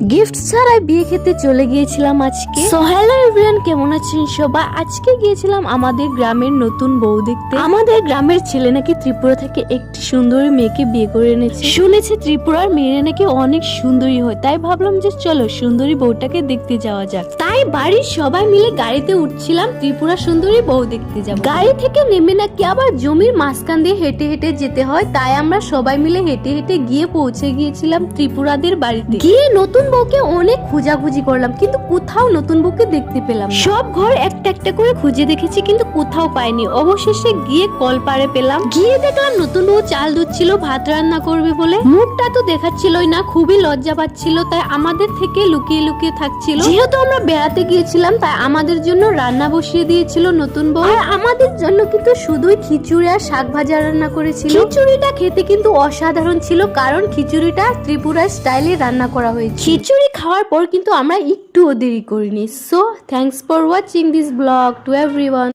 Gift ছাড়াই বিয়ে খেতে চলে গিয়েছিলাম আজকে। সো হ্যালো এভরিওয়ান, কেমন আছেন সবাই? আজকে গিয়েছিলাম আমাদের গ্রামের নতুন বউ দেখতে। আমাদের গ্রামের ছেলে নাকি ত্রিপুরা থেকে একটি সুন্দরী মেয়েকে বিয়ে করে এনেছে। শুনেছি ত্রিপুরার মেয়েরা নাকি অনেক সুন্দরী হয়, তাই ভাবলাম যে চলো সুন্দরী বউটাকে দেখতে যাওয়া যাক। তাই বাড়ির সবাই মিলে গাড়িতে উঠছিলাম ত্রিপুরা সুন্দরী বউ দেখতে যাব। গাড়ি থেকে নেমে নাকি আবার জমির মাঝখান দিয়ে হেঁটে হেঁটে যেতে হয়, তাই আমরা সবাই মিলে হেঁটে হেঁটে গিয়ে পৌঁছে গিয়েছিলাম ত্রিপুরাদের বাড়িতে। গিয়ে নতুন বউকে অনেক খোঁজাখুঁজি করলাম, কিন্তু কোথাও নতুন বউকে দেখতে পেলাম না। সব ঘর একটা একটা করে খুঁজে দেখেছি, কিন্তু কোথাও পাইনি। অবশেষে গিয়ে কলপাড়ে পেলাম। গিয়ে দেখলাম নতুন বউ চাল ধুচ্ছিল ভাত রান্না করবে বলে। মুখটা তো দেখাচ্ছিলই না, খুবই লজ্জা পাচ্ছিল, তাই আমাদের থেকে লুকিয়ে লুকিয়ে থাকছিল। যেহেতু আমরা বেড়াতে গিয়েছিলাম, তাই আমাদের জন্য রান্না বসিয়ে দিয়েছিল নতুন বউ। আর আমাদের জন্য কিন্তু শুধুই খিচুড়ি আর শাক ভাজা রান্না করেছিল। খিচুড়িটা খেতে কিন্তু অসাধারণ ছিল, কারণ খিচুড়িটা ত্রিপুরা স্টাইলে রান্না করা হয়েছে। খিচুড়ি খাওয়ার পর কিন্তু আমরা একটুও দেরি করিনি। So thanks for watching this blog to everyone.